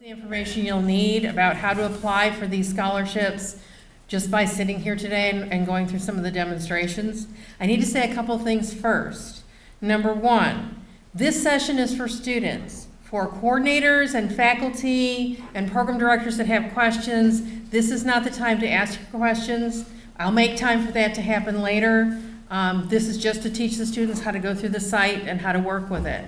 The information you'll need about how to apply for these scholarships just by sitting here today and going through some of the demonstrations. I need to say a couple things first. Number one, this session is for students. For coordinators and faculty and program directors that have questions, this is not the time to ask your questions. I'll make time for that to happen later. This is just to teach the students how to go through the site and how to work with it.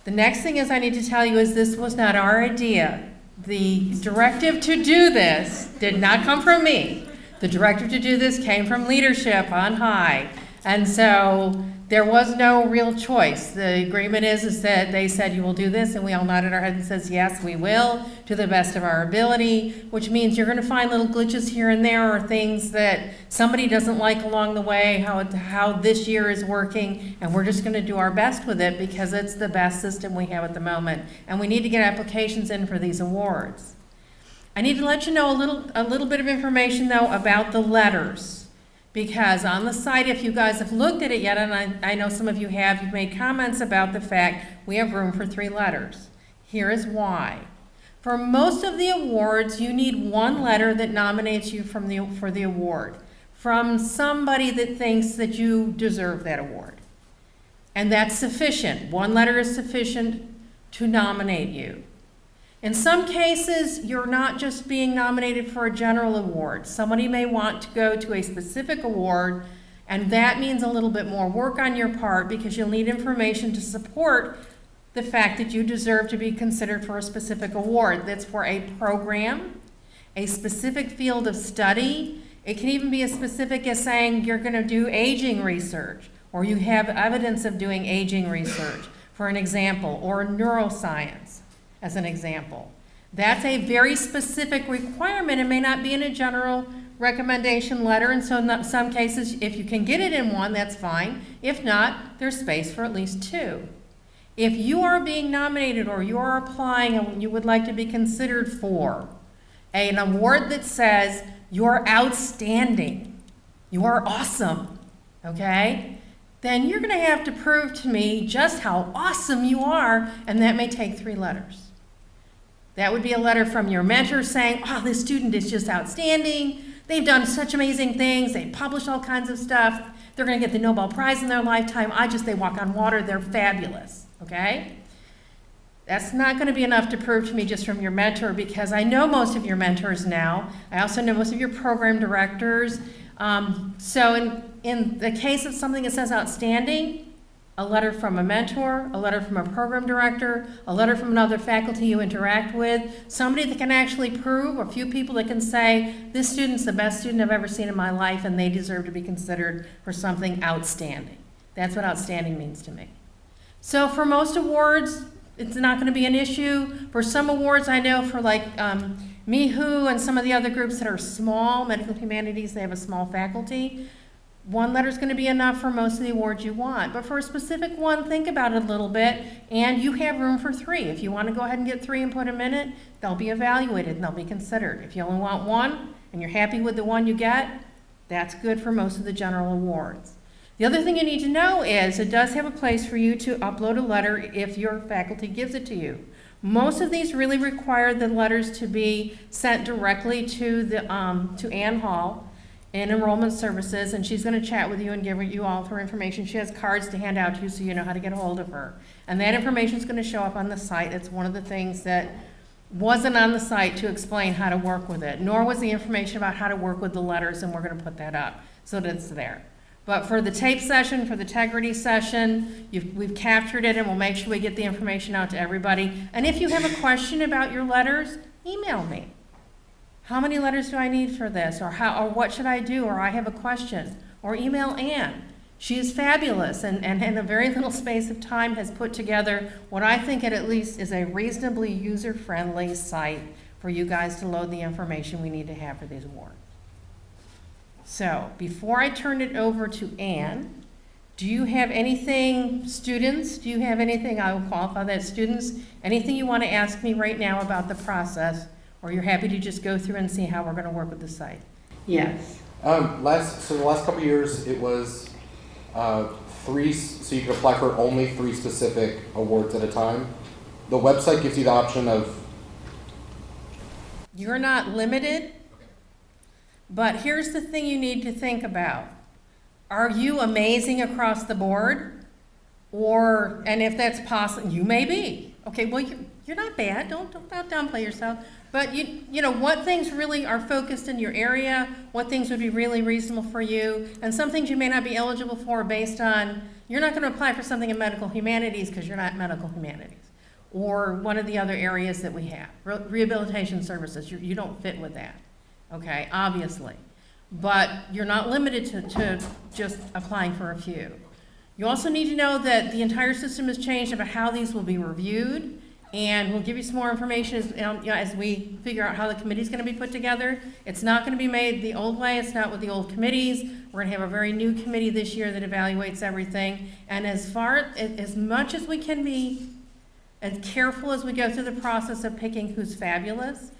The next thing is I need to tell you is this was not our idea. The directive to do this did not come from me. The directive to do this came from leadership on high. And so there was no real choice. The agreement is that they said you will do this, and we all nodded our heads and says yes, we will, to the best of our ability, which means you're going to find little glitches here and there or things that somebody doesn't like along the way, how this year is working, and we're just going to do our best with it because it's the best system we have at the moment, and we need to get applications in for these awards. I need to let you know a little bit of information, though, about the letters. Because on the site, if you guys have looked at it yet, and I know some of you have, you've made comments about the fact we have room for 3 letters. Here is why. For most of the awards, you need one letter that nominates you for the award, from somebody that thinks that you deserve that award. And that's sufficient. One letter is sufficient to nominate you. In some cases, you're not just being nominated for a general award. Somebody may want to go to a specific award, and that means a little bit more work on your part because you'll need information to support the fact that you deserve to be considered for a specific award. That's for a program, a specific field of study. It can even be as specific as saying you're going to do aging research, or you have evidence of doing aging research, for an example, or neuroscience. As an example. That's a very specific requirement. It may not be in a general recommendation letter, and so in some cases, if you can get it in one, that's fine. If not, there's space for at least 2. If you are being nominated or you are applying and you would like to be considered for an award that says you're outstanding, you are awesome, okay? Then you're going to have to prove to me just how awesome you are, and that may take 3 letters. That would be a letter from your mentor saying, oh, this student is just outstanding. They've done such amazing things. They published all kinds of stuff. They're going to get the Nobel Prize in their lifetime. They walk on water. They're fabulous, okay? That's not going to be enough to prove to me just from your mentor because I know most of your mentors now. I also know most of your program directors. So in the case of something that says outstanding, a letter from a mentor, a letter from a program director, a letter from another faculty you interact with, somebody that can actually prove, a few people that can say, this student's the best student I've ever seen in my life and they deserve to be considered for something outstanding. That's what outstanding means to me. So for most awards, it's not going to be an issue. For some awards, I know for like MIHU and some of the other groups that are small, medical humanities, they have a small faculty. 1 letter is going to be enough for most of the awards you want. But for a specific one, think about it a little bit, and you have room for 3. If you want to go ahead and get 3 and put them in it, they'll be evaluated and they'll be considered. If you only want 1 and you're happy with the one you get, that's good for most of the general awards. The other thing you need to know is it does have a place for you to upload a letter if your faculty gives it to you. Most of these really require the letters to be sent directly to Ann Hall in Enrollment Services, and she's going to chat with you and give you all of her information. She has cards to hand out to you so you know how to get a hold of her. And that information is going to show up on the site. It's one of the things that wasn't on the site to explain how to work with it, nor was the information about how to work with the letters, and we're going to put that up so that it's there. But for the tape session, for the integrity session, we've captured it, and we'll make sure we get the information out to everybody. And if you have a question about your letters, email me. How many letters do I need for this? Or what should I do? Or I have a question. Or email Ann. She is fabulous and in a very little space of time has put together what I think at least is a reasonably user-friendly site for you guys to load the information we need to have for these awards. So before I turn it over to Ann, do you have anything, students, do you have anything, I will qualify that, students, anything you want to ask me right now about the process? Or you're happy to just go through and see how we're going to work with the site? Yes. The last couple of years, it was 3, so you could apply for only 3 specific awards at a time. The website gives you the option of You're not limited, but here's the thing you need to think about. Are you amazing across the board? Or, and if that's possible, you may be. Okay, well, you're not bad, don't downplay yourself. But you know, what things really are focused in your area, what things would be really reasonable for you, and some things you may not be eligible for based on, you're not gonna apply for something in medical humanities because you're not medical humanities. Or one of the other areas that we have, rehabilitation services, you don't fit with that, okay, obviously. But you're not limited to just applying for a few. You also need to know that the entire system has changed about how these will be reviewed, and we'll give you some more information as we figure out how the committee's gonna be put together. It's not gonna be made the old way, it's not with the old committees. We're gonna have a very new committee this year that evaluates everything. And as much as we can be as careful as we go through the process of picking who's fabulous,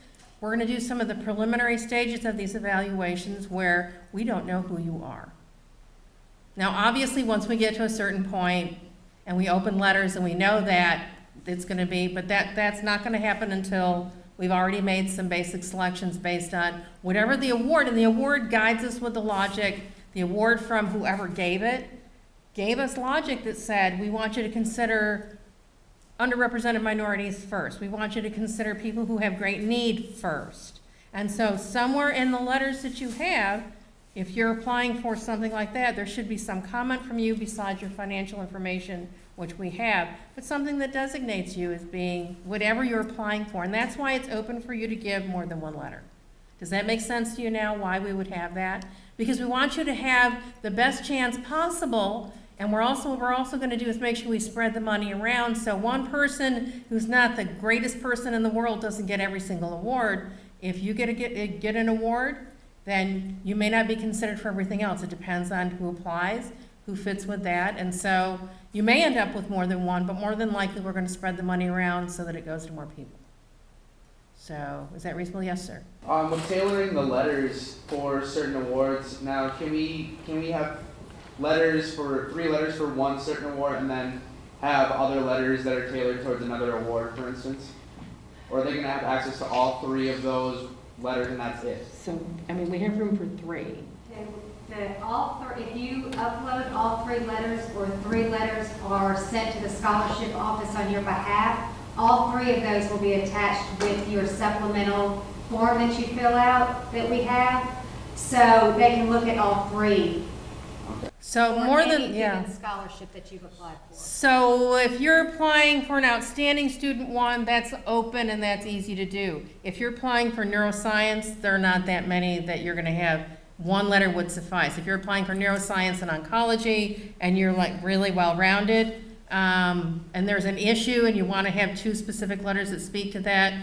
we're gonna do some of the preliminary stages of these evaluations where we don't know who you are. Now, obviously, once we get to a certain point and we open letters and we know that it's gonna be, but that's not gonna happen until we've already made some basic selections based on whatever the award, and the award guides us with the logic. The award from whoever gave it gave us logic that said, we want you to consider underrepresented minorities first. We want you to consider people who have great need first. And so somewhere in the letters that you have, if you're applying for something like that, there should be some comment from you besides your financial information, which we have, but something that designates you as being whatever you're applying for. And that's why it's open for you to give more than one letter. Does that make sense to you now, why we would have that? Because we want you to have the best chance possible, and what we're also gonna do is make sure we spread the money around, so one person who's not the greatest person in the world doesn't get every single award. If you get an award, then you may not be considered for everything else. It depends on who applies, who fits with that, and so you may end up with more than one, but more than likely we're gonna spread the money around so that it goes to more people. So, is that reasonable? Yes, sir. With tailoring the letters for certain awards, now can we have three letters for one certain award and then have other letters that are tailored towards another award, for instance? Or are they gonna have access to all three of those letters and that's it? So, I mean, we have room for three. If you upload all three letters or three letters are sent to the scholarship office on your behalf, all three of those will be attached with your supplemental form that you fill out that we have. So they can look at all three. So for more any than, yeah. given scholarship that you've applied for. So if you're applying for an outstanding student one, that's open and that's easy to do. If you're applying for neuroscience, there are not that many that you're gonna have. One letter would suffice. If you're applying for neuroscience and oncology and you're like really well-rounded, and there's an issue and you wanna have two specific letters that speak to that,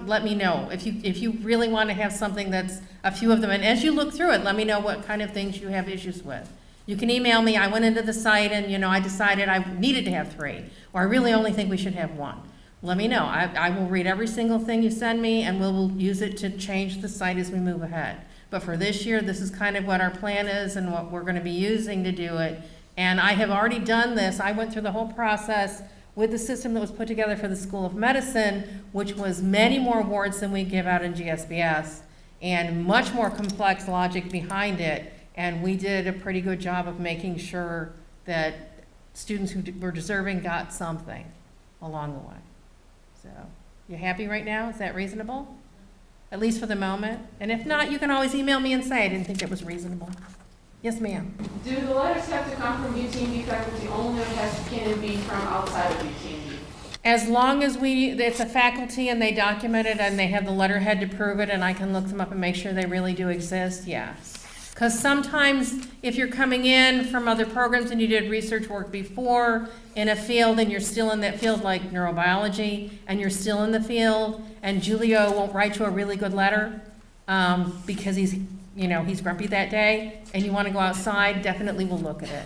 let me know. If you really wanna have something that's a few of them, and as you look through it, let me know what kind of things you have issues with. You can email me, I went into the site and, I decided I needed to have three, or I really only think we should have one. Let me know. I will read every single thing you send me and we'll use it to change the site as we move ahead. But for this year, this is kind of what our plan is and what we're gonna be using to do it. And I have already done this. I went through the whole process with the system that was put together for the School of Medicine, which was many more awards than we give out in GSBS, and much more complex logic behind it. And we did a pretty good job of making sure that students who were deserving got something along the way. So, you happy right now? Is that reasonable? At least for the moment? And if not, you can always email me and say, I didn't think it was reasonable. Yes, ma'am. Do the letters have to come from UTMB faculty only, or can it be from outside of UTMB? As long as it's a faculty and they document it and they have the letterhead to prove it and I can look them up and make sure they really do exist, yes. Because sometimes if you're coming in from other programs and you did research work before in a field and you're still in that field, like neurobiology, and you're still in the field, and Julio won't write you a really good letter because he's grumpy that day, and you want to go outside, definitely we'll look at it,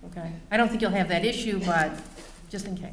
okay? I don't think you'll have that issue, but just in case.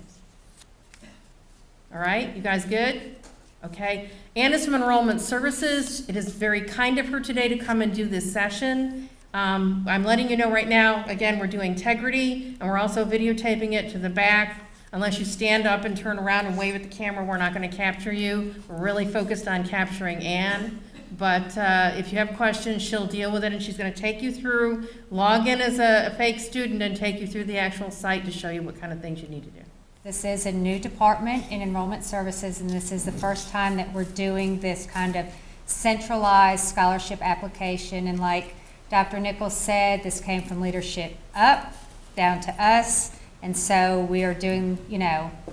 All right, you guys good? Okay, Ann is from Enrollment Services. It is very kind of her today to come and do this session. I'm letting you know right now, again, we're doing integrity, and we're also videotaping it to the back. Unless you stand up and turn around and wave at the camera, we're not going to capture you. We're really focused on capturing Ann. But if you have questions, she'll deal with it, and she's going to take you through, log in as a fake student and take you through the actual site to show you what kind of things you need to do. This is a new department in enrollment services, and this is the first time that we're doing this kind of centralized scholarship application. And like Dr. Nichols said, this came from leadership up, down to us. And so we are doing,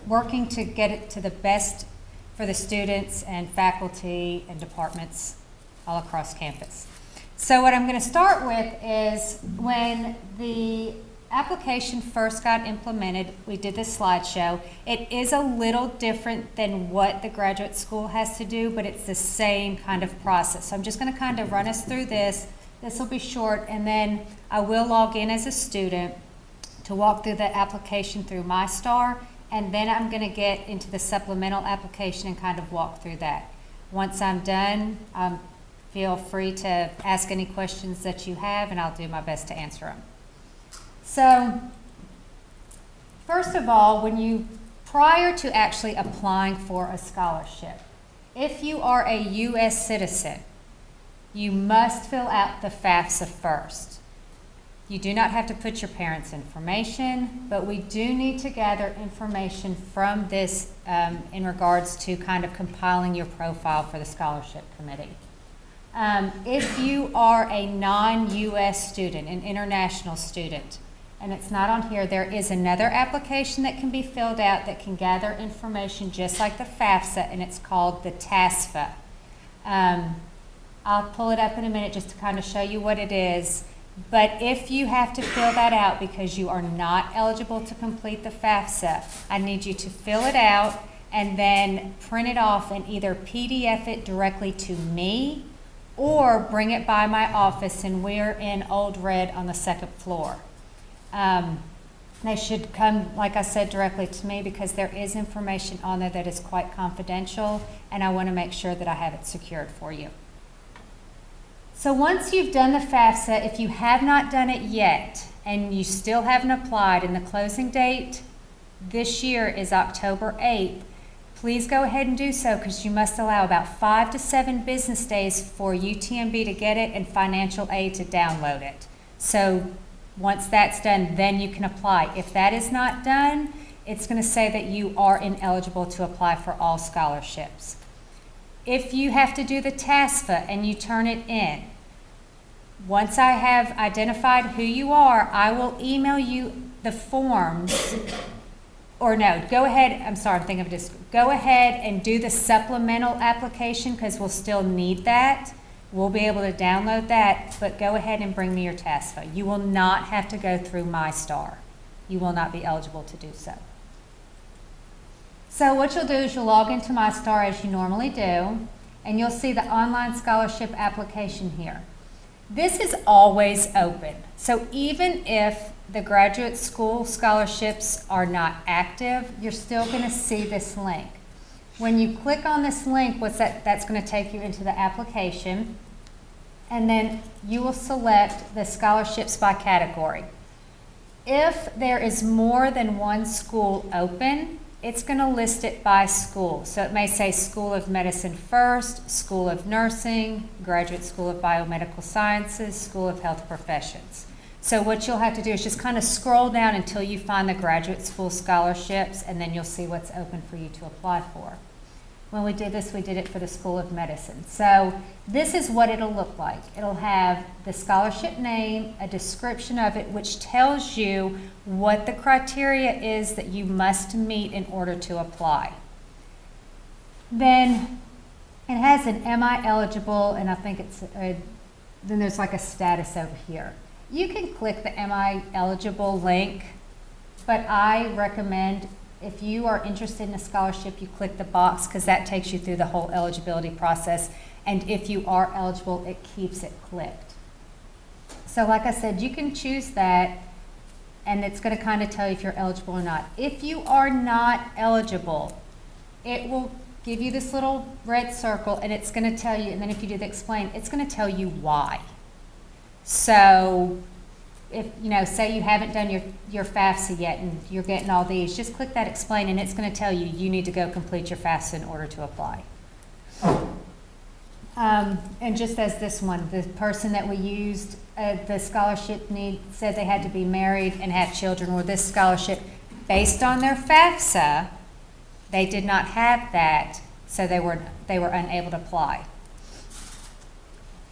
working to get it to the best for the students and faculty and departments all across campus. So what I'm going to start with is when the application first got implemented, we did this slideshow. It is a little different than what the graduate school has to do, but it's the same kind of process. So I'm just going to kind of run us through this. This will be short, and then I will log in as a student to walk through the application through MyStar, and then I'm going to get into the supplemental application and kind of walk through that. Once I'm done, feel free to ask any questions that you have, and I'll do my best to answer them. So, first of all, prior to actually applying for a scholarship, if you are a U.S. citizen, you must fill out the FAFSA first. You do not have to put your parents' information, but we do need to gather information from this in regards to kind of compiling your profile for the scholarship committee. If you are a non-U.S. student, an international student, and it's not on here, there is another application that can be filled out that can gather information just like the FAFSA, and it's called the TASFA. I'll pull it up in a minute just to kind of show you what it is. But if you have to fill that out because you are not eligible to complete the FAFSA, I need you to fill it out and then print it off and either PDF it directly to me or bring it by my office, and we're in Old Red on the second floor. They should come, like I said, directly to me because there is information on there that is quite confidential, and I want to make sure that I have it secured for you. So once you've done the FAFSA, if you have not done it yet and you still haven't applied, and the closing date this year is October 8th, please go ahead and do so because you must allow about 5 to 7 business days for UTMB to get it and financial aid to download it. So once that's done, then you can apply. If that is not done, it's going to say that you are ineligible to apply for all scholarships. If you have to do the TASFA and you turn it in, once I have identified who you are, I will email you the forms. Or no, go ahead, I'm sorry, I'm thinking of this. Go ahead and do the supplemental application because we'll still need that. We'll be able to download that, but go ahead and bring me your TASFA. You will not have to go through MyStar. You will not be eligible to do so. So what you'll do is you'll log into MyStar as you normally do, and you'll see the online scholarship application here. This is always open. So even if the graduate school scholarships are not active, you're still going to see this link. When you click on this link, that's going to take you into the application, and then you will select the scholarships by category. If there is more than one school open, it's going to list it by school. So it may say School of Medicine first, School of Nursing, Graduate School of Biomedical Sciences, School of Health Professions. So what you'll have to do is just kind of scroll down until you find the graduate school scholarships, and then you'll see what's open for you to apply for. When we did this, we did it for the School of Medicine. So this is what it'll look like. It'll have the scholarship name, a description of it, which tells you what the criteria is that you must meet in order to apply. Then it has an am I eligible, and I think then there's like a status over here. You can click the am I eligible link, but I recommend if you are interested in a scholarship, you click the box because that takes you through the whole eligibility process. And if you are eligible, it keeps it clicked. So like I said, you can choose that, and it's going to kind of tell you if you're eligible or not. If you are not eligible, it will give you this little red circle, and it's going to tell you, and then if you do the explain, it's going to tell you why. So if, say you haven't done your FAFSA yet and you're getting all these, just click that explain and it's gonna tell you, you need to go complete your FAFSA in order to apply. And just as this one, the person that we used, the scholarship need, said they had to be married and have children, or this scholarship, based on their FAFSA, they did not have that, so they were unable to apply.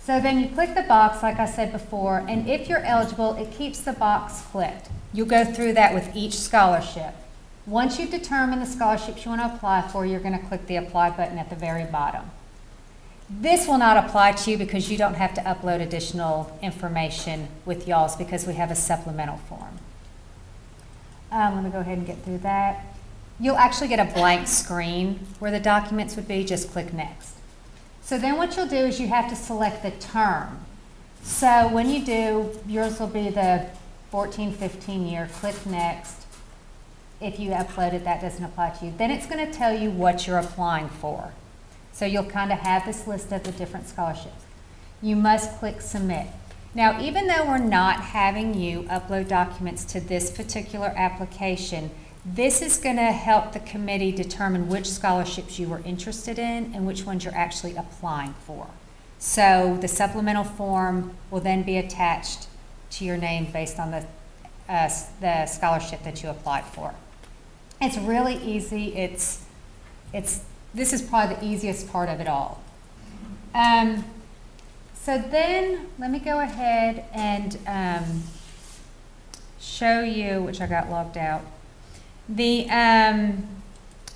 So then you click the box, like I said before, and if you're eligible, it keeps the box clicked. You'll go through that with each scholarship. Once you've determined the scholarships you want to apply for, you're going to click the apply button at the very bottom. This will not apply to you because you don't have to upload additional information with y'all's because we have a supplemental form. I'm going to go ahead and get through that. You'll actually get a blank screen where the documents would be. Just click next. So then what you'll do is you have to select the term. So when you do, yours will be the 14-15 year. Click next. If you uploaded, that doesn't apply to you. Then it's going to tell you what you're applying for. So you'll kind of have this list of the different scholarships. You must click submit. Now, even though we're not having you upload documents to this particular application, this is going to help the committee determine which scholarships you were interested in and which ones you're actually applying for. So the supplemental form will then be attached to your name based on the scholarship that you applied for. It's really easy. This is probably the easiest part of it all. So then let me go ahead and show you, which I got logged out, the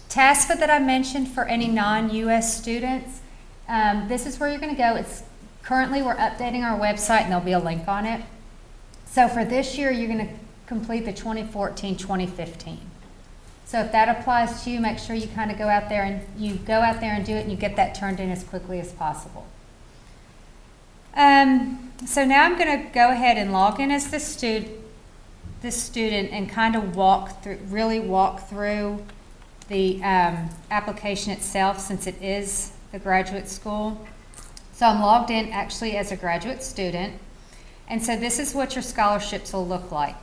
TASFA that I mentioned for any non-US students. This is where you're going to go. Currently we're updating our website and there'll be a link on it. So for this year, you're going to complete the 2014-2015. So if that applies to you, make sure you kind of go out there and do it and you get that turned in as quickly as possible. So now I'm going to go ahead and log in as the student and kind of walk through the application itself, since it is the graduate school. So I'm logged in actually as a graduate student. And so this is what your scholarships will look like.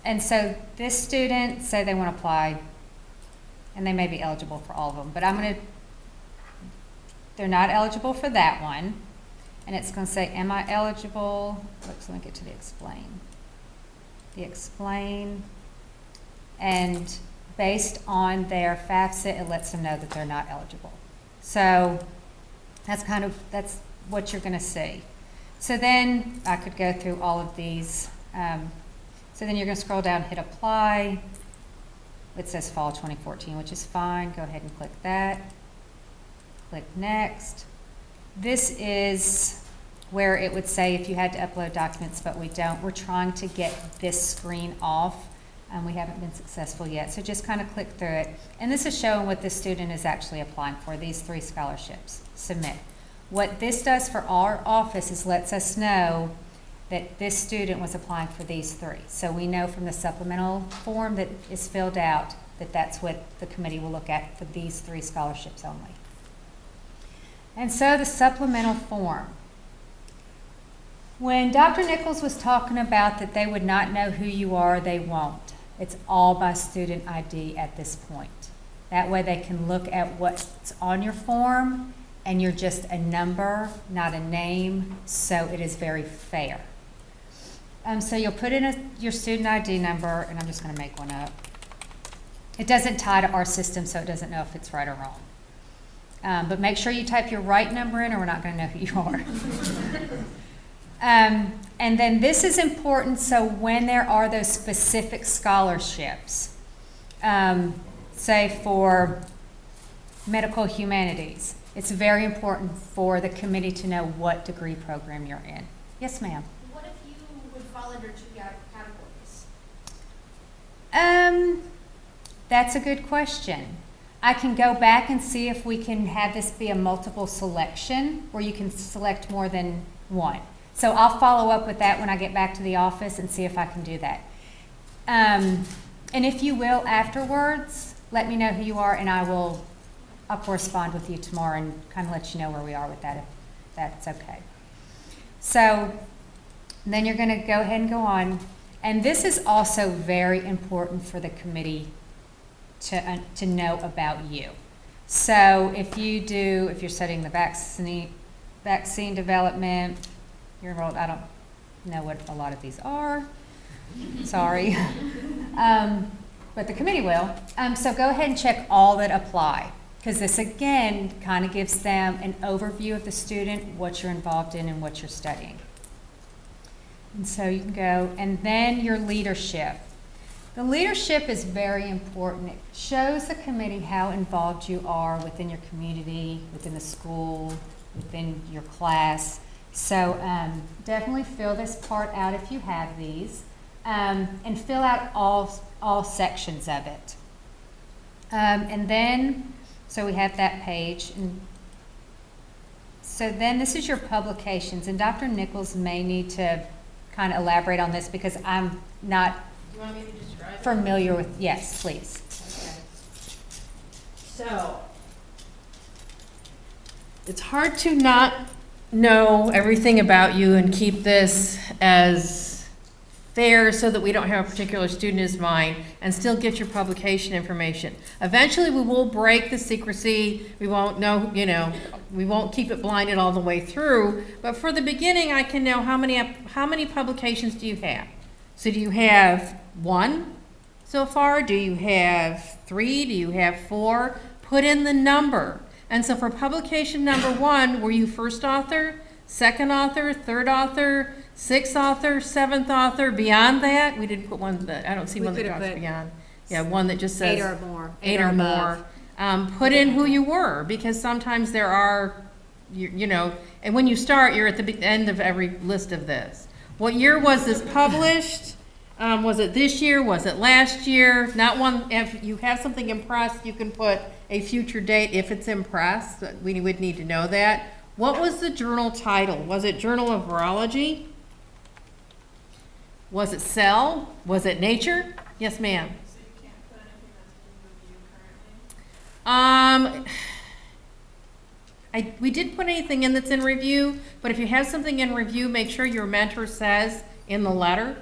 And so this student, say they want to apply, and they may be eligible for all of them, but they're not eligible for that one. And it's going to say, am I eligible? Let me get to the explain. The explain. And based on their FAFSA, it lets them know that they're not eligible. So that's what you're going to see. So then I could go through all of these. So then you're going to scroll down, hit apply. It says fall 2014, which is fine. Go ahead and click that. Click next. This is where it would say if you had to upload documents, but we don't. We're trying to get this screen off, and we haven't been successful yet. So just kind of click through it. And this is showing what the student is actually applying for, these 3 scholarships. Submit. What this does for our office is lets us know that this student was applying for these 3. So we know from the supplemental form that is filled out that that's what the committee will look at for these 3 scholarships only. And so the supplemental form. When Dr. Nichols was talking about that they would not know who you are, they won't. It's all by student ID at this point. That way they can look at what's on your form, and you're just a number, not a name, so it is very fair. So you'll put in your student ID number, and I'm just going to make one up. It doesn't tie to our system, so it doesn't know if it's right or wrong. But make sure you type your right number in, or we're not going to know who you are. And then this is important, so when there are those specific scholarships, say for medical humanities, it's very important for the committee to know what degree program you're in. Yes, ma'am. What if you would fall under 2 categories? That's a good question. I can go back and see if we can have this be a multiple selection where you can select more than one. So I'll follow up with that when I get back to the office and see if I can do that. And if you will afterwards, let me know who you are, and I'll correspond with you tomorrow and kind of let you know where we are with that, if that's okay. So And then you're going to go ahead and go on. And this is also very important for the committee to know about you. So if you're studying the vaccine development, you're enrolled, I don't know what a lot of these are, sorry. But the committee will. So go ahead and check all that apply, because this again kind of gives them an overview of the student, what you're involved in and what you're studying. And so you can go, and then your leadership. The leadership is very important. It shows the committee how involved you are within your community, within the school, within your class. So definitely fill this part out if you have these, and fill out all sections of it. And then, so we have that page. And so then this is your publications, and Dr. Nichols may need to kind of elaborate on this because I'm not Do you want me to describe it? familiar with, yes, please. Okay. So, it's hard to not know everything about you and keep this as fair so that we don't have a particular student as mine and still get your publication information. Eventually, we will break the secrecy. We won't know, we won't keep it blinded all the way through. But for the beginning, I can know how many publications do you have? So do you have 1 so far? Do you have 3? Do you have 4? Put in the number. And so for publication number 1, were you first author, second author, third author, 6th author, 7th author? Beyond that, we didn't put one that, I don't see We one that could have drops put beyond. Yeah, one that just says. 8 or more. 8 or more. Put in who you were, because sometimes there are, and when you start, you're at the end of every list of this. What year was this published? Was it this year? Was it last year? Not one, if you have something in press, you can put a future date if it's in press. We would need to know that. What was the journal title? Was it Journal of Virology? Was it Cell? Was it Nature? Yes, ma'am. So you can't put anything that's in review currently? We did put anything in that's in review, but if you have something in review, make sure your mentor says in the letter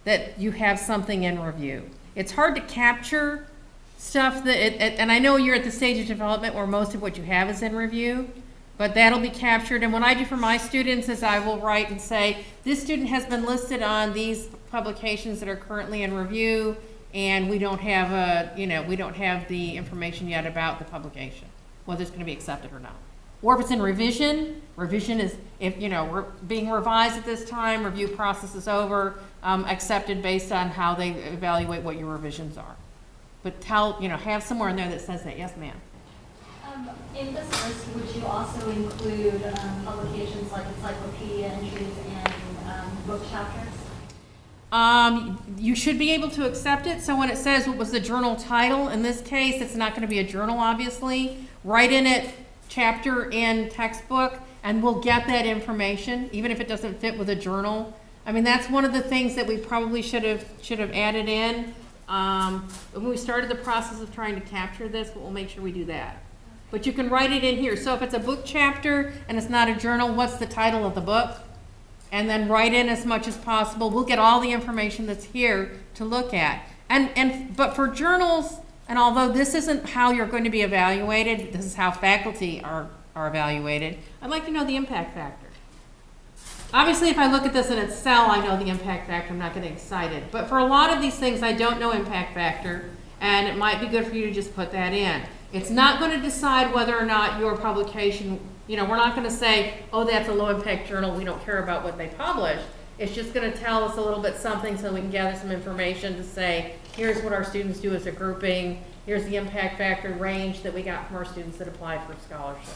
that you have something in review. It's hard to capture stuff and I know you're at the stage of development where most of what you have is in review, but that'll be captured. And what I do for my students is I will write and say, this student has been listed on these publications that are currently in review, and we don't have we don't have the information yet about the publication, whether it's going to be accepted or not. Or if it's in revision is, if, we're being revised at this time, review process is over, accepted based on how they evaluate what your revisions are. But have somewhere in there that says that. Yes, ma'am. In this list, would you also include publications like encyclopedia entries and book chapters? You should be able to accept it. So when it says what was the journal title, in this case, it's not going to be a journal, obviously. Write in it chapter and textbook, and we'll get that information, even if it doesn't fit with a journal. I mean, that's one of the things that we probably should have added in. When we started the process of trying to capture this, but we'll make sure we do that. But you can write it in here. So if it's a book chapter and it's not a journal, what's the title of the book? And then write in as much as possible. We'll get all the information that's here to look at. But for journals, and although this isn't how you're going to be evaluated, this is how faculty are evaluated, I'd like to know the impact factor. Obviously, if I look at this in its cell, I know the impact factor. I'm not getting excited. But for a lot of these things, I don't know impact factor, and it might be good for you to just put that in. It's not going to decide whether or not your publication, we're not going to say, oh, that's a low impact journal, we don't care about what they publish. It's just going to tell us a little bit something so we can gather some information to say, here's what our students do as a grouping, here's the impact factor range that we got from our students that applied for scholarship.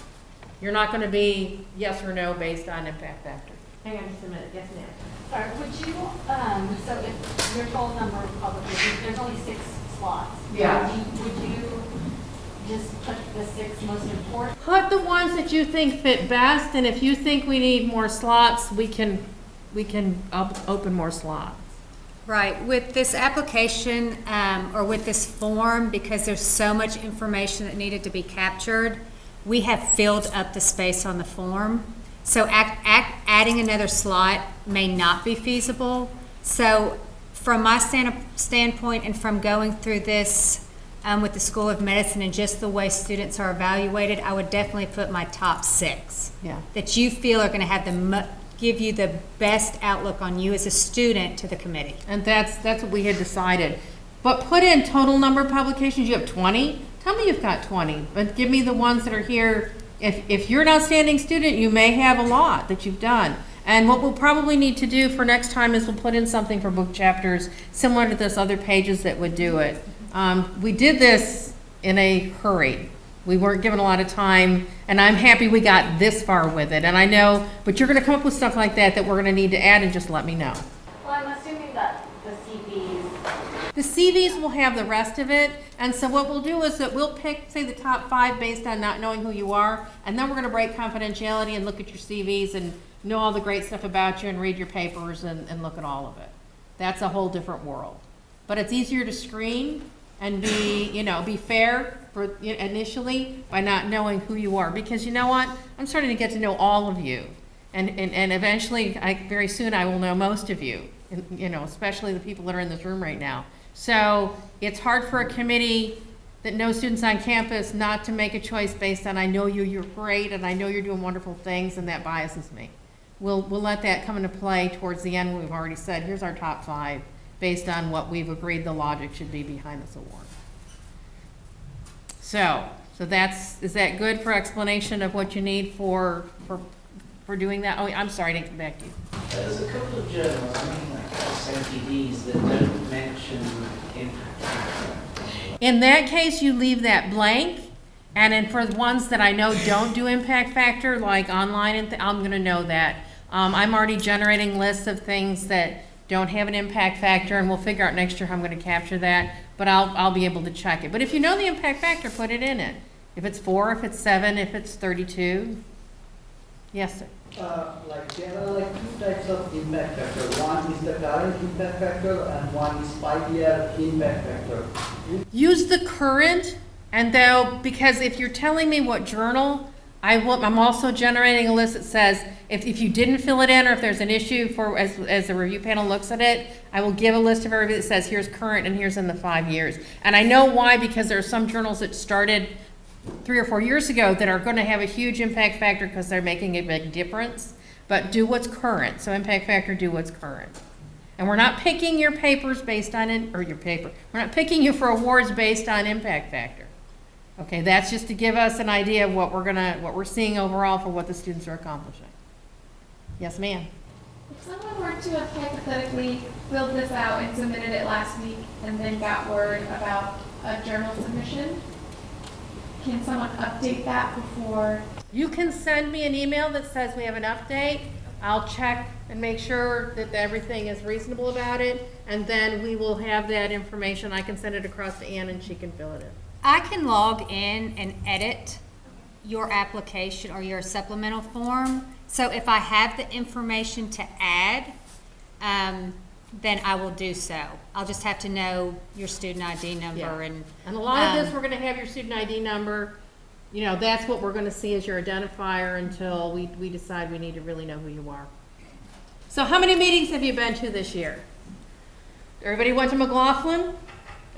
You're not going to be yes or no based on impact factor. Hang on just a minute. Yes, ma'am. Sorry, would you, so if your total number of publications, there's only 6 slots. Yeah. Would you just put the 6 most important? Put the ones that you think fit best, and if you think we need more slots, we can open more slots. Right, with this application, or with this form, because there's so much information that needed to be captured, we have filled up the space on the form. So adding another slot may not be feasible. So from my standpoint and from going through this with the School of Medicine and just the way students are evaluated, I would definitely put my top 6 Yeah. that you feel are going to have give you the best outlook on you as a student to the committee. And that's what we had decided. But put in total number of publications, you have 20? Tell me you've got 20, but give me the ones that are here. If you're an outstanding student, you may have a lot that you've done. And what we'll probably need to do for next time is we'll put in something for book chapters similar to this other pages that would do it. We did this in a hurry. We weren't given a lot of time, and I'm happy we got this far with it. And I know, but you're gonna come up with stuff like that that we're gonna need to add, and just let me know. Well, I'm assuming that the CVs, The CVs will have the rest of it, and so what we'll do is that we'll pick, say, the top 5 based on not knowing who you are, and then we're gonna break confidentiality and look at your CVs and know all the great stuff about you and read your papers and look at all of it. That's a whole different world. But it's easier to screen and be fair for initially by not knowing who you are, because you know what? I'm starting to get to know all of you, and eventually, very soon, I will know most of you, and, especially the people that are in this room right now. So it's hard for a committee that knows students on campus not to make a choice based on, I know you're great, and I know you're doing wonderful things, and that biases me. We'll let that come into play towards the end when we've already said, here's our top 5, based on what we've agreed the logic should be behind this award. So is that good for explanation of what you need for doing that? Oh, I'm sorry, I didn't come back to you. There's a couple of journals, like SMPDs, that don't mention impact factor. In that case, you leave that blank, and then for the ones that I know don't do impact factor, like online, I'm gonna know that. I'm already generating lists of things that don't have an impact factor, and we'll figure out next year how I'm gonna capture that, but I'll be able to check it. But if you know the impact factor, put it in it. If it's 4, if it's 7, if it's 32. Yes, sir. There are 2 types of impact factor. One is the current impact factor and one is 5-year impact factor. Use the current, and because if you're telling me what journal, I'm also generating a list that says, if you didn't fill it in, or if there's an issue as the review panel looks at it, I will give a list of everybody that says, here's current and here's in the 5 years. And I know why, because there are some journals that started 3 or 4 years ago that are gonna have a huge impact factor because they're making a big difference, but do what's current. So impact factor, do what's current. And we're not picking your papers based on it, or your paper. We're not picking you for awards based on impact factor. Okay, that's just to give us an idea of what we're seeing overall for what the students are accomplishing. Yes, ma'am. If someone were to have hypothetically filled this out and submitted it last week and then got word about a journal submission, can someone update that before? You can send me an email that says we have an update. I'll check and make sure that everything is reasonable about it, and then we will have that information. I can send it across to Ann and she can fill it in. I can log in and edit your application or your supplemental form. So if I have the information to add, then I will do so. I'll just have to know your student ID number. Yeah. And a lot of this, we're gonna have your student ID number. That's what we're gonna see as your identifier until we decide we need to really know who you are. So how many meetings have you been to this year? Everybody went to McLaughlin?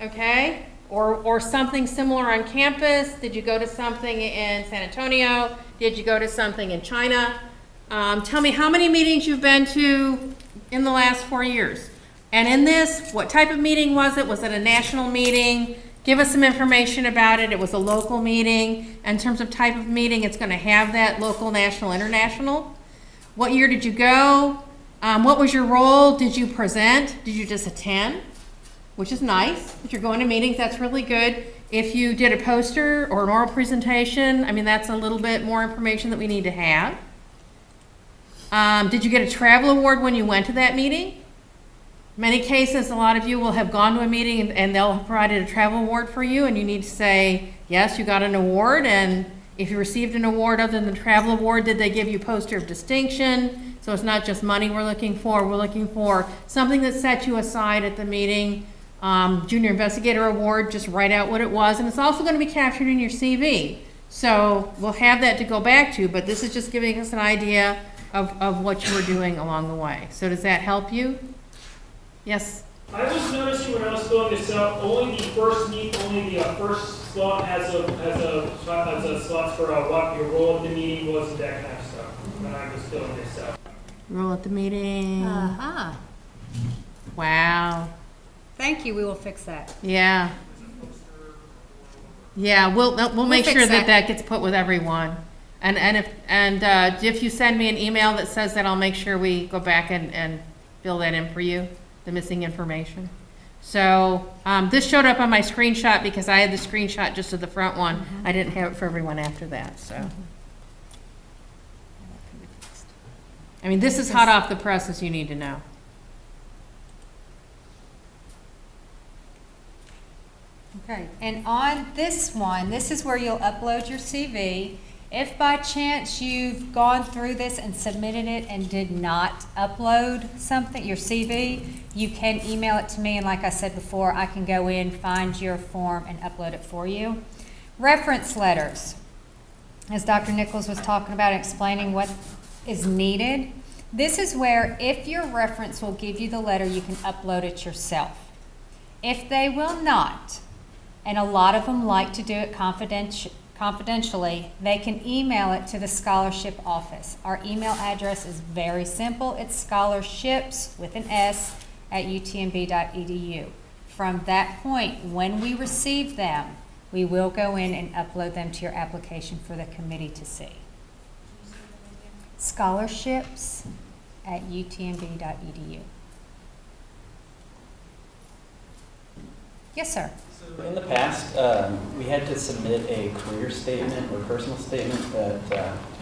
Okay. Or something similar on campus? Did you go to something in San Antonio? Did you go to something in China? Tell me how many meetings you've been to in the last 4 years. And in this, what type of meeting was it? Was it a national meeting? Give us some information about it. It was a local meeting. In terms of type of meeting, it's gonna have that local, national, international. What year did you go? What was your role? Did you present? Did you just attend? Which is nice. If you're going to meetings, that's really good. If you did a poster or an oral presentation, that's a little bit more information that we need to have. Did you get a travel award when you went to that meeting? Many cases, a lot of you will have gone to a meeting and they'll have provided a travel award for you, and you need to say, yes, you got an award, and if you received an award other than the travel award, did they give you a poster of distinction? So it's not just money we're looking for something that set you aside at the meeting. Junior Investigator Award, just write out what it was, and it's also going to be captured in your CV. So we'll have that to go back to, but this is just giving us an idea of what you were doing along the way. So does that help you? Yes? I was noticing when I was filling this out, only the first first slot has a slots for what your role at the meeting was and that kind of stuff when I was filling this out. Rule at the meeting. Uh-huh. Wow. Thank you, we will fix that. Yeah. Yeah, we'll make fix sure that that. that gets put with everyone. And if you send me an email that says that, I'll make sure we go back and fill that in for you, the missing information. So, this showed up on my screenshot because I had the screenshot just of the front one. I didn't have it for everyone after that, so. I mean, this is hot off the press, as you need to know. Okay, and on this one, this is where you'll upload your CV. If by chance you've gone through this and submitted it and did not upload something, your CV, you can email it to me, and like I said before, I can go in, find your form, and upload it for you. Reference letters. As Dr. Nichols was talking about, explaining what is needed, this is where if your reference will give you the letter, you can upload it yourself. If they will not, and a lot of them like to do it confidentially, they can email it to the scholarship office. Our email address is very simple. It's scholarships with an S at utmb.edu. From that point, when we receive them, we will go in and upload them to your application for the committee to see. Scholarships at utmb.edu. Yes, sir. In the past, we had to submit a career statement or personal statement that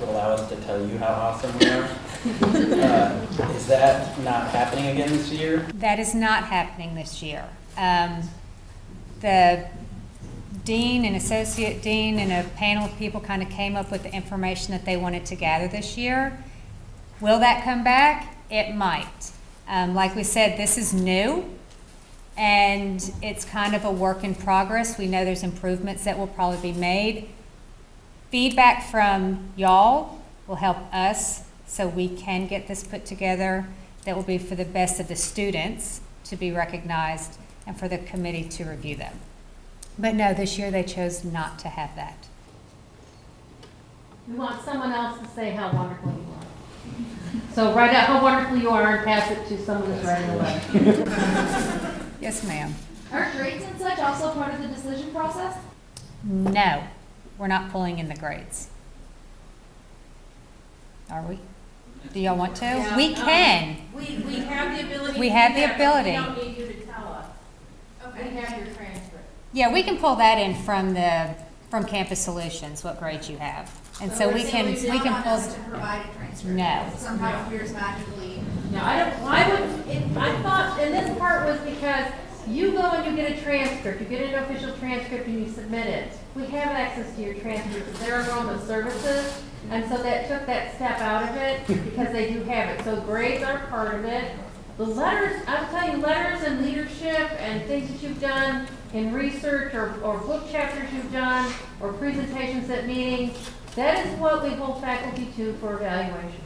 would allow us to tell you how awesome we are. Is that not happening again this year? That is not happening this year. The dean and associate dean and a panel of people kind of came up with the information that they wanted to gather this year. Will that come back? It might. Like we said, this is new. And it's kind of a work in progress. We know there's improvements that will probably be made. Feedback from y'all will help us so we can get this put together that will be for the best of the students to be recognized and for the committee to review them. But no, this year they chose not to have that. We want someone else to say how wonderful you are. So write out how wonderful you are and pass it to someone who's writing a letter. Yes, ma'am. Are grades and such also part of the decision process? No, we're not pulling in the grades. Are we? Do y'all want to? Yeah, We can. We have the ability. We to have do the that, but ability. We don't need you to tell us. Okay. We have your transcript. Yeah, we can pull that in from Campus Solutions, what grades you have. And so we can pull. To provide a transcript. No. Somehow appears magically. No, I wouldn't, I thought, and this part was because you go and you get a transcript, you get an official transcript and you submit it. We have access to your transcript, because they're enrollment services, and so that took that step out of it, because they do have it. So grades are part of it. The letters, I'll tell you, letters and leadership and things that you've done in research or book chapters you've done, or presentations at meetings, that is what we hold faculty to for evaluation.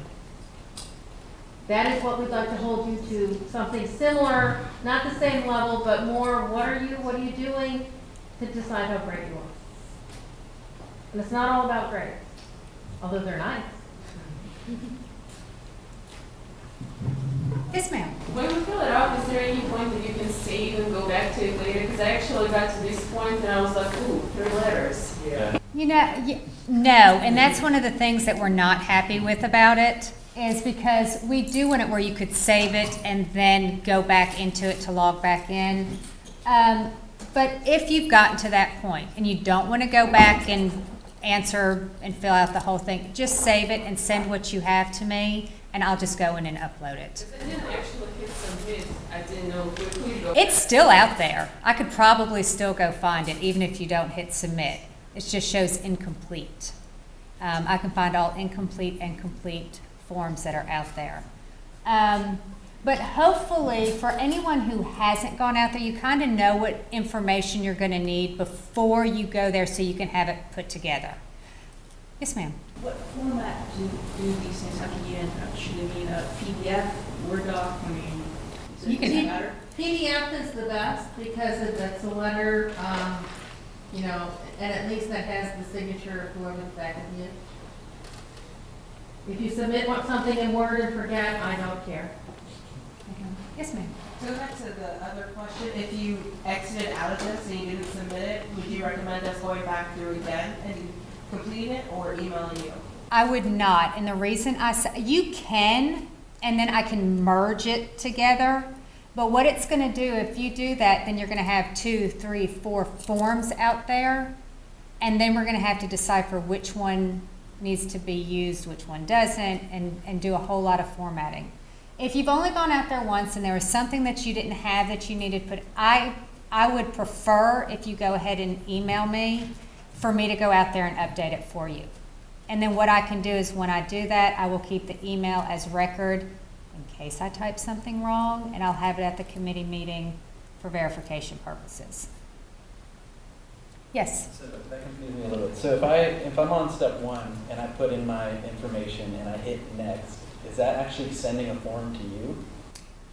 That is what we'd like to hold you to, something similar, not the same level, but more, what are you doing to decide how great you are. And it's not all about grades, although they're nice. Yes, ma'am. When we fill it out, is there any point that you can save and go back to it later? Because I actually got to this point and I was like, ooh, 3 letters. Yeah. You know, no, and that's one of the things that we're not happy with about it, is because we do want it where you could save it and then go back into it to log back in. But if you've gotten to that point and you don't want to go back and answer and fill out the whole thing, just save it and send what you have to me, and I'll just go in and upload it. I didn't actually hit submit. I didn't know where we go. It's still out there. I could probably still go find it, even if you don't hit submit. It just shows incomplete. I can find all incomplete and complete forms that are out there. But hopefully, for anyone who hasn't gone out there, you kind of know what information you're going to need before you go there so you can have it put together. Yes, ma'am. What format do these things have to be in? Should it be in a PDF, Word doc? I mean, You can- does it matter? PDF is the best because that's a letter, and at least that has the signature of whoever's back of it. If you submit something in Word and forget, I don't care. Yes, ma'am. To go back to the other question, if you exited out of this and you didn't submit it, would you recommend us going back through again and completing it or emailing you? I would not, and the reason I say, you can, and then I can merge it together, but what it's gonna do, if you do that, then you're gonna have 2, 3, 4 forms out there, and then we're gonna have to decipher which one needs to be used, which one doesn't, and do a whole lot of formatting. If you've only gone out there once and there was something that you didn't have that you needed put, I would prefer if you go ahead and email me for me to go out there and update it for you. And then what I can do is when I do that, I will keep the email as record in case I type something wrong, and I'll have it at the committee meeting for verification purposes. Yes? So that confused me a little bit. So if I'm on step 1 and I put in my information and I hit next, is that actually sending a form to you?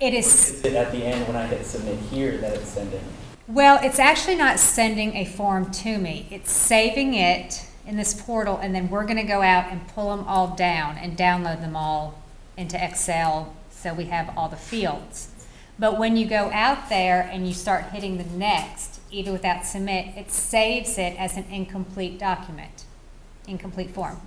It Or is. is it at the end when I hit submit here that it's sending? Well, it's actually not sending a form to me. It's saving it in this portal, and then we're gonna go out and pull them all down and download them all into Excel so we have all the fields. But when you go out there and you start hitting the next, either without submit, it saves it as an incomplete document, incomplete form.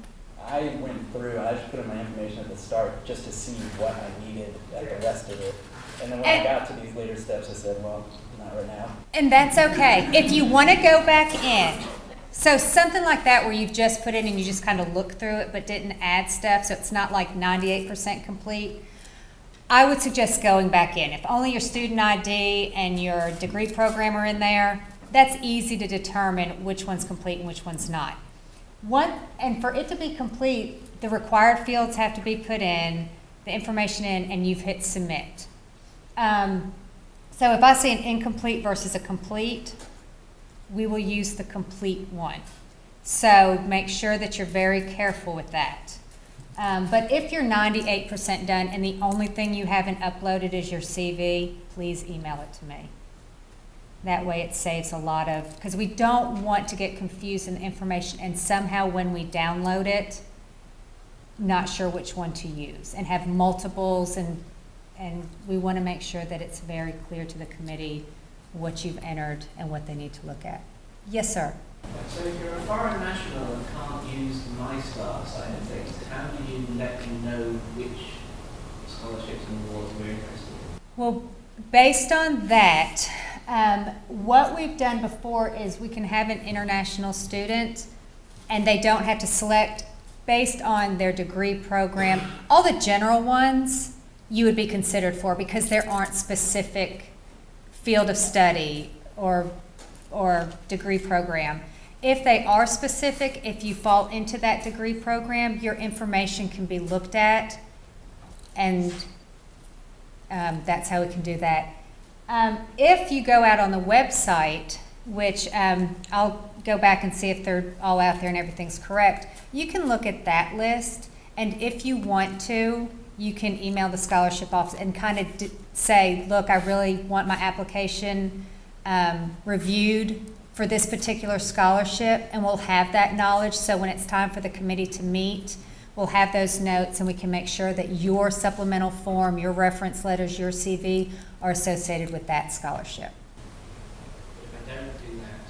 I went through, I just put in my information at the start just to see what I needed at the rest of it. And then when I got to these later steps, I said, well, not right now. And that's okay. If you want to go back in, so something like that where you've just put in and you just kind of look through it but didn't add stuff, so it's not like 98% complete, I would suggest going back in. If only your student ID and your degree program are in there, that's easy to determine which one's complete and which one's not. And for it to be complete, the required fields have to be put in, the information in, and you've hit submit. So if I see an incomplete versus a complete, we will use the complete one. So make sure that you're very careful with that. But if you're 98% done and the only thing you haven't uploaded is your CV, please email it to me. That way it saves a lot of, because we don't want to get confused in the information and somehow when we download it, not sure which one to use and have multiples, and we want to make sure that it's very clear to the committee what you've entered and what they need to look at. Yes, sir. So if you're a foreign national and can't use the MyStar side of things, how do you let them know which scholarships and awards we're interested in? Well, based on that, what we've done before is we can have an international student and they don't have to select based on their degree program. All the general ones you would be considered for because there aren't specific field of study or degree program. If they are specific, if you fall into that degree program, your information can be looked at, and that's how we can do that. If you go out on the website, which I'll go back and see if they're all out there and everything's correct, you can look at that list, and if you want to, you can email the scholarship office and kind of say, look, I really want my application reviewed for this particular scholarship, and we'll have that knowledge, so when it's time for the committee to meet, we'll have those notes and we can make sure that your supplemental form, your reference letters, your CV are associated with that scholarship. If I don't do that,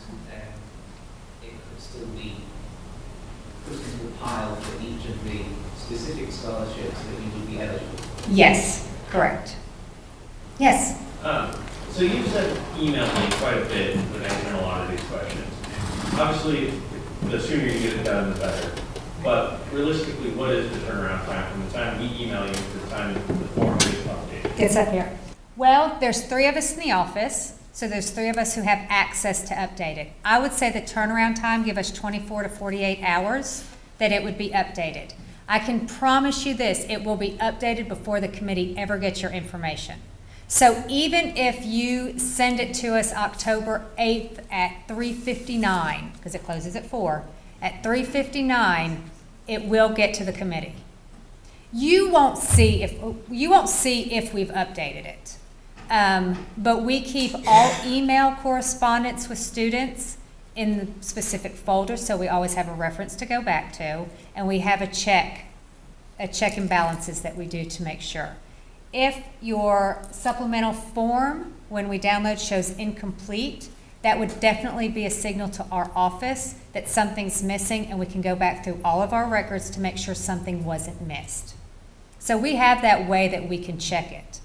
then it could still be put into the pile for each of the specific scholarships that you would be eligible for. Yes, correct. Yes. So you've said email me quite a bit when answering a lot of these questions. Obviously, the sooner you get it done, the better. But realistically, what is the turnaround time from the time we email you to the time the form gets updated? Gets up here. Well, there's 3 of us in the office, so there's 3 of us who have access to update it. I would say the turnaround time, give us 24 to 48 hours that it would be updated. I can promise you this, it will be updated before the committee ever gets your information. So even if you send it to us October 8th at 3:59, because it closes at 4, at 3:59, it will get to the committee. You won't see if we've updated it. But we keep all email correspondence with students in the specific folder, so we always have a reference to go back to, and we have a check and balances that we do to make sure. If your supplemental form, when we download, shows incomplete, that would definitely be a signal to our office that something's missing, and we can go back through all of our records to make sure something wasn't missed. So we have that way that we can check it.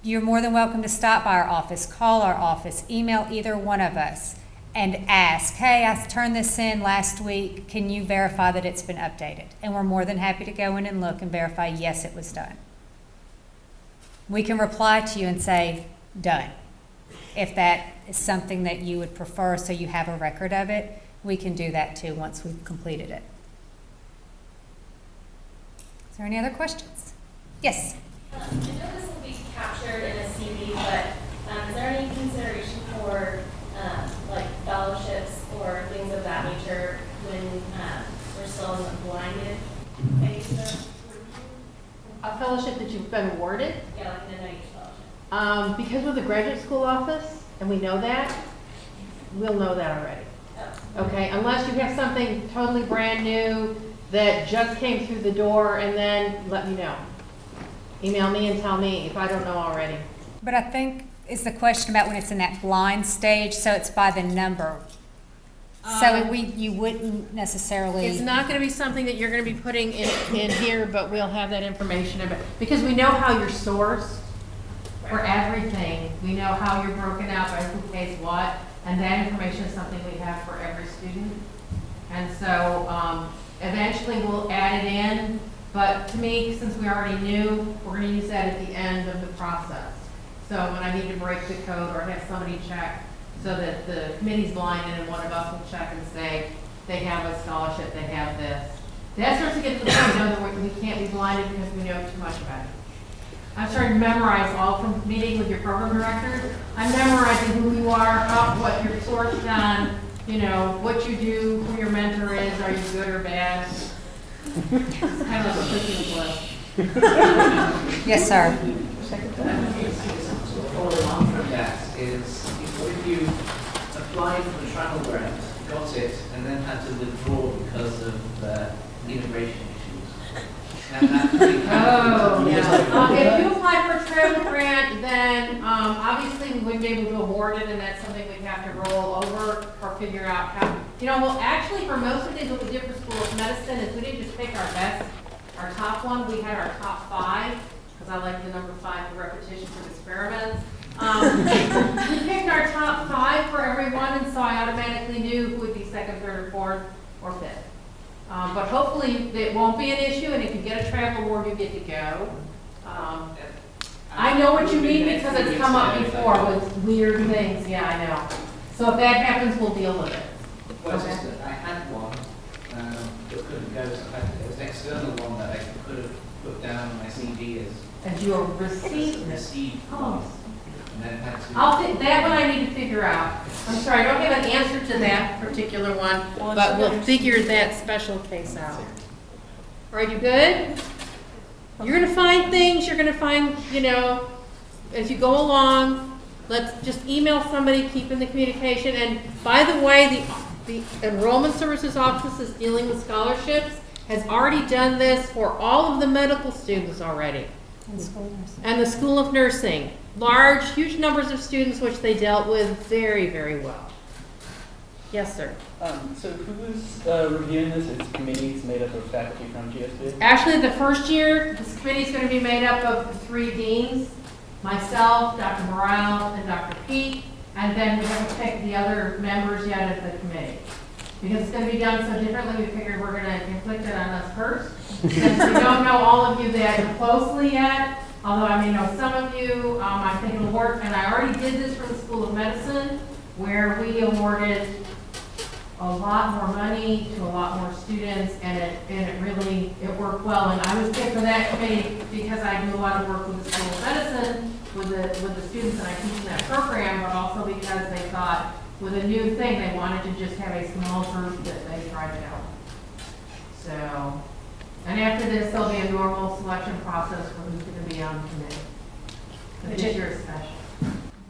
You're more than welcome to stop by our office, call our office, email either one of us, and ask, hey, I turned this in last week, can you verify that it's been updated? And we're more than happy to go in and look and verify, yes, it was done. We can reply to you and say, done. If that is something that you would prefer, so you have a record of it, we can do that too once we've completed it. Is there any other questions? Yes? I know this will be captured in a CD, but is there any consideration for like fellowships or things of that nature when we're still in the blinded phase of A fellowship that you've been awarded? yeah, like an NIH fellowship? Because we're the graduate school office, and we know that, we'll know that already. Oh. Okay, unless you have something totally brand new that just came through the door, and then let me know. Email me and tell me if I don't know already. But I think it's the question about when it's in that blind stage, so it's by the number. So you wouldn't necessarily. It's not going to be something that you're going to be putting in here, but we'll have that information about, because we know how you're sourced for everything. We know how you're broken out by who pays what, and that information is something we have for every student. And so eventually we'll add it in, but to me, since we already knew, we're going to use that at the end of the process. So when I need to break the code or have somebody check, so that the committee's blinded and one of us will check and say, they have a scholarship, they have this. That starts to get to the point, that we can't be blinded because we know too much about it. I'm starting to memorize all from meeting with your program director. I'm memorizing who you are, what you're sourced on, you know, what you do, who your mentor is, are you good or bad? It's kind of like a cooking list. Yes, sir. Follow on from that is, what if you applied for the travel grant, got it, and then had to withdraw because of immigration issues? And that Oh, no. If you apply for a travel grant, then obviously we wouldn't be able to award it, and that's something we'd have to roll over or figure out how. You know, well, actually, for most of these, what we did for School of Medicine is we didn't just pick our best, our top one. We had our top 5, because I like the number 5 for repetition for experiments. We picked our top 5 for everyone, and so I automatically knew who would be 2nd, 3rd, or 4th, or 5th. But hopefully it won't be an issue, and if you get a travel award, you get to go. I know what you mean because it's come up before with weird things. Yeah, I know. So if that happens, we'll deal with it. Well, it's just that I had one that couldn't go, so I had, it was an external one that I could have put down on my CV As your receipt. received. Oh. And then had to. That one I need to figure out. I'm sorry, I don't have an answer to that particular one, but we'll figure that special case out. All right, you good? You're gonna find things, you're gonna find, you know, as you go along. Let's just email somebody, keep in the communication. And by the way, the Enrollment Services Office is dealing with scholarships, has already done this for all of the medical students already. And the School of Nursing. Large, huge numbers of students which they dealt with very, very well. Yes, sir. So who's reviewing this? It's committees made up of faculty from GSB? Actually, the first year, this committee is going to be made up of 3 deans, myself, Dr. Morale, and Dr. Peak, and then we haven't picked the other members yet of the committee. Because it's going to be done so differently, we figured we're going to inflict it on us first. Since we don't know all of you that closely yet, although I may know some of you, I think it'll work. And I already did this for the School of Medicine, where we awarded a lot more money to a lot more students, and it really worked well. And I was picked for that committee because I do a lot of work with the School of Medicine, with the students that I teach in that program, but also because they thought with a new thing they wanted to just have a small group that they tried to help. So, and after this, there'll be a normal selection process for who's gonna be on the committee. But this year is special.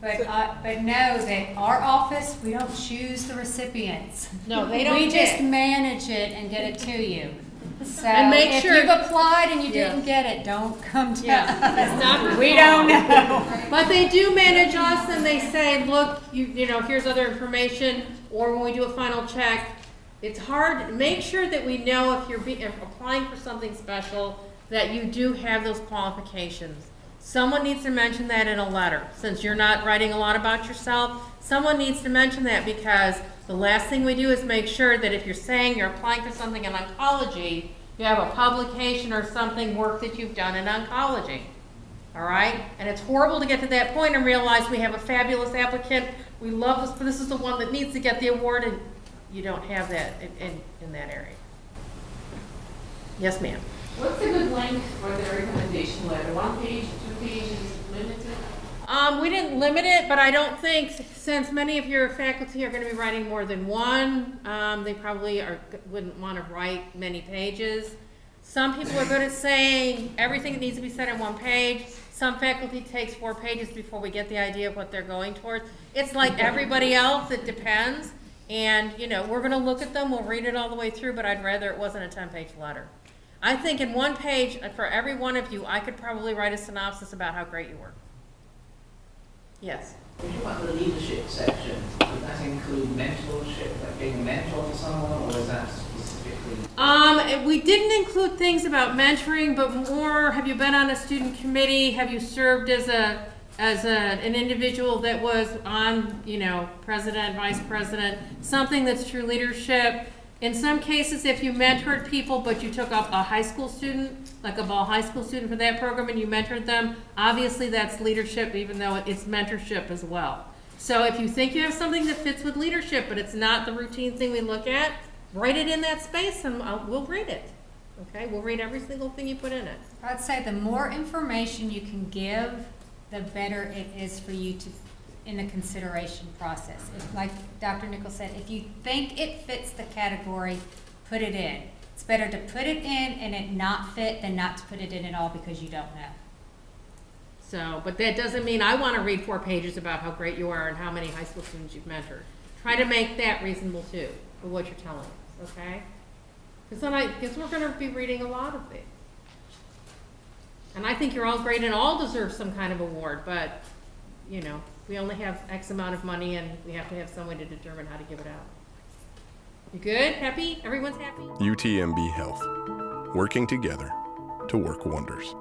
But know that our office, we don't choose the recipients. No, they don't We just pick. manage it and get it to you. So And make if sure- you've applied and you Yeah. didn't get it, don't come to Yeah, us. it's not your We fault. don't know. But they do manage us and they say, look, you know, here's other information, or when we do a final check, it's hard, make sure that we know if you're if applying for something special, that you do have those qualifications. Someone needs to mention that in a letter. Since you're not writing a lot about yourself, someone needs to mention that, because the last thing we do is make sure that if you're saying you're applying for something in oncology, you have a publication or something, work that you've done in oncology. All right? And it's horrible to get to that point and realize we have a fabulous applicant. We love this, but this is the one that needs to get the award, and you don't have that in that area. Yes, ma'am. What's a good length for the recommendation letter? 1 page, 2 pages, limited? We didn't limit it, but I don't think, since many of your faculty are going to be writing more than one, they probably wouldn't want to write many pages. Some people are good at saying everything that needs to be said in 1 page. Some faculty takes 4 pages before we get the idea of what they're going towards. It's like everybody else, it depends. And, you know, we're going to look at them, we'll read it all the way through, but I'd rather it wasn't a 10-page letter. I think in 1 page, for every one of you, I could probably write a synopsis about how great you were. Yes? When you talk about the leadership section, does that include mentorship, like being a mentor to someone, or is that specifically? We didn't include things about mentoring, but more, have you been on a student committee? Have you served as an individual that was on, you know, president, vice president, something that's true leadership? In some cases, if you mentored people, but you took up a high school student, like a Ball High School student for that program, and you mentored them, obviously that's leadership, even though it's mentorship as well. So if you think you have something that fits with leadership, but it's not the routine thing we look at, write it in that space and we'll read it. Okay, we'll read every single thing you put in it. I'd say the more information you can give, the better it is for you to, in the consideration process. If, like Dr. Nichols said, if you think it fits the category, put it in. It's better to put it in and it not fit than not to put it in at all because you don't know. So, but that doesn't mean I want to read 4 pages about how great you are and how many high school students you've mentored. Try to make that reasonable too, for what you're telling us, okay? Because then we're going to be reading a lot of things. And I think you're all great and all deserve some kind of award, but, you know, we only have X amount of money and we have to have some way to determine how to give it out. You good? Happy? Everyone's happy? UTMB Health, working together to work wonders.